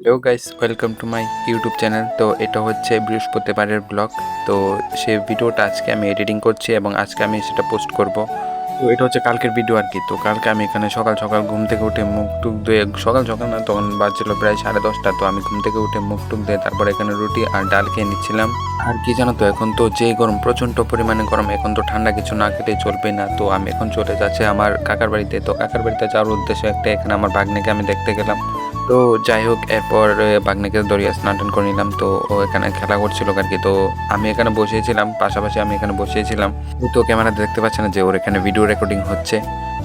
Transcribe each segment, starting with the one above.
Hello guys, welcome to my YouTube channel. তো এটা হচ্ছে বৃহস্পতিবারের ব্লগ। তো সেই ভিডিওটা আজকে আমি এডিটিং করছি এবং আজকে আমি সেটা পোস্ট করব। তো এটা হচ্ছে কালকের ভিডিও আর কি। তো কালকে আমি এখানে সকাল সকাল ঘুম থেকে উঠে মুখ টুক ধুয়ে, সকাল সকাল না, তখন বাজছিল প্রায় 10:30। তো আমি ঘুম থেকে উঠে মুখ টুক দিয়ে তারপর এখানে রুটি আর ডাল খেয়ে নিচ্ছিলাম। আর কি জানো তো, এখন তো যে গরম, প্রচণ্ড পরিমাণে গরম, এখন তো ঠান্ডা কিছু না খেলেই চলবে না। তো আমি এখন চলে যাচ্ছি আমার কাকার বাড়িতে। তো কাকার বাড়িতে যাওয়ার উদ্দেশ্যে একটা এখানে আমার ভাগ্নেকে আমি দেখতে গেলাম। তো যাই হোক, এরপর ভাগ্নেকে দরিয়া স্নান টান করে নিলাম। তো ও এখানে খেলা করছিল আর কি। তো আমি এখানে বসেছিলাম, পাশাপাশি আমি এখানে বসেছিলাম। তো ক্যামেরাতে দেখতে পাচ্ছে না যে ওর এখানে ভিডিও রেকর্ডিং হচ্ছে,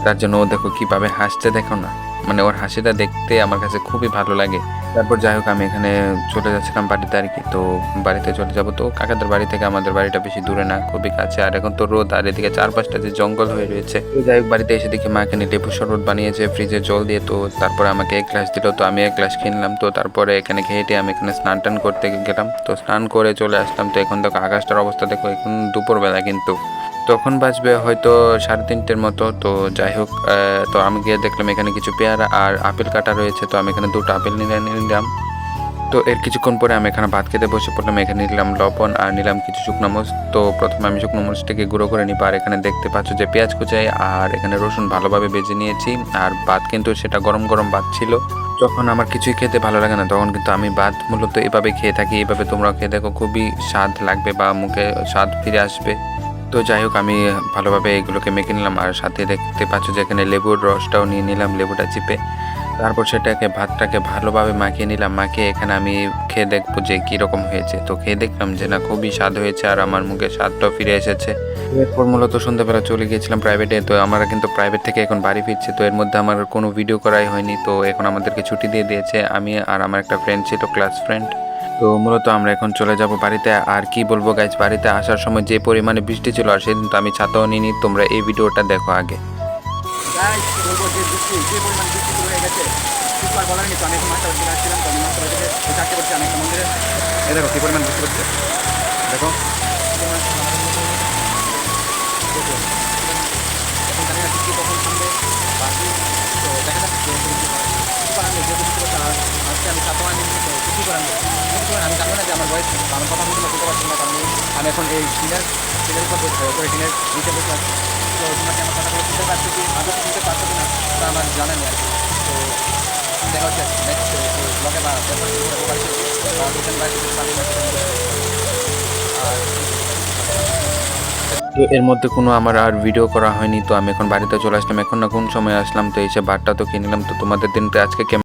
তার জন্য ও দেখো কিভাবে হাসছে, দেখো না, মানে ওর হাসিটা দেখতে আমার কাছে খুবই ভালো লাগে। তারপর যাই হোক, আমি এখানে চলে যাচ্ছিলাম বাড়িতে আর কি। তো বাড়িতে চলে যাব। তো কাকাদের বাড়ি থেকে আমাদের বাড়িটা বেশি দূরে না, খুবই কাছে। আর এখন তো রোদ, আর এদিকে চারপাশটা যে জঙ্গল হয়ে রয়েছে। তো যাই হোক, বাড়িতে এসে দেখি মা এখানে লেবু শরবত বানিয়েছে ফ্রিজে জল দিয়ে। তো তারপরে আমাকে এক গ্লাস দিল, তো আমি এক গ্লাস কিনলাম। তো তারপরে এখানে খেয়ে আমি এখানে স্নান টান করতে গেলাম। তো স্নান করে চলে আসলাম। তো এখন দেখো আকাশটার অবস্থা দেখো, এখন দুপুরবেলা কিন্তু তখন বাজবে হয়তো 3:30-র মতো। তো যাই হোক, তো আমি গিয়ে দেখলাম এখানে কিছু পেয়ারা আর আপেল কাটা রয়েছে। তো আমি এখানে 2টা আপেল নিলাম। তো এর কিছুক্ষণ পরে আমি এখানে ভাত খেতে বসে পড়লাম। এখানে নিলাম লবণ আর নিলাম কিছু শুকনো মরিচ। তো প্রথমে আমি শুকনো মরিচটাকে গুঁড়ো করে নিব। আর এখানে দেখতে পাচ্ছ যে পেঁয়াজ কুচাই আর এখানে রসুন ভালোভাবে ভেজে নিয়েছি। আর ভাত কিন্তু সেটা গরম গরম ভাত ছিল। যখন আমার কিছুই খেতে ভালো লাগে না, তখন কিন্তু আমি ভাত মূলত এভাবে খেয়ে থাকি। এভাবে তোমরাও খেয়ে দেখো, খুবই স্বাদ লাগবে বা মুখে স্বাদ ফিরে আসবে। তো যাই হোক, আমি ভালোভাবে এগুলোকে মেখে নিলাম। আর সাথে দেখতে পাচ্ছ যে এখানে লেবুর রসটাও নিয়ে নিলাম, লেবুটা চিপে। তারপর সেটাকে ভাতটাকে ভালোভাবে মাখিয়ে নিলাম। মাখিয়ে এখানে আমি খেয়ে দেখবো যে কীরকম হয়েছে। তো খেয়ে দেখলাম যে না, খুবই স্বাদ হয়েছে আর আমার মুখে স্বাদটাও ফিরে এসেছে। এরপর মূলত সন্ধ্যাবেলা চলে গিয়েছিলাম প্রাইভেটে। তো আমরা কিন্তু প্রাইভেট থেকে এখন বাড়ি ফিরছি। তো এর মধ্যে আমার কোনো ভিডিও করাই হয়নি। তো এখন আমাদেরকে ছুটি দিয়ে দিয়েছে, আমি আর আমার একটা ফ্রেন্ড ছিল, ক্লাস ফ্রেন্ড। তো মূলত আমরা এখন চলে যাব বাড়িতে। আর কি বলবো গাইজ, বাড়িতে আসার সময় যে পরিমাণে বৃষ্টি ছিল, আর সেদিন তো আমি ছাতাও নিইনি। তোমরা এই ভিডিওটা দেখো আগে। বলবো যে যে পরিমাণ বৃষ্টি শুরু হয়ে গেছে কিছু আর বলার নেই। তো আমি এখন মাছটা দিকে আসছিলাম। তো আমি মাছটা থেকে চারটে করছি আমি একটা মন্দিরে। এই দেখো কী পরিমাণ বৃষ্টি করছে, দেখো এখন জানি না বৃষ্টি কখন থামবে বাকি। তো দেখা যাচ্ছে কিছু করার নেই, যেহেতু বৃষ্টি করছে। আর আজকে আমি ছাত্র আনি, তো কিছু করার নেই। আমি জানি না যে আমার বয়স, আমার কথা বলতে বুঝতে পারছি না, কারণ আমি এখন এই টিনের উপর করে টিনের নিচে বসে আছি। তো তোমাকে আমার কথাগুলো শুনতে পাচ্ছি কি আদৌ শুনতে পারছো কি না তা আমার জানা নেই আর কি। তো দেখা হচ্ছে নেক্সট ব্লগে বা তো এর মধ্যে কোনো আমার আর ভিডিও করা হয়নি। তো আমি এখন বাড়িতে চলে আসলাম। এখন না কোন সময় আসলাম, তো এসে ভাতটা তো কিনে নিলাম। তো তোমাদের দিনটা আজকে কেমন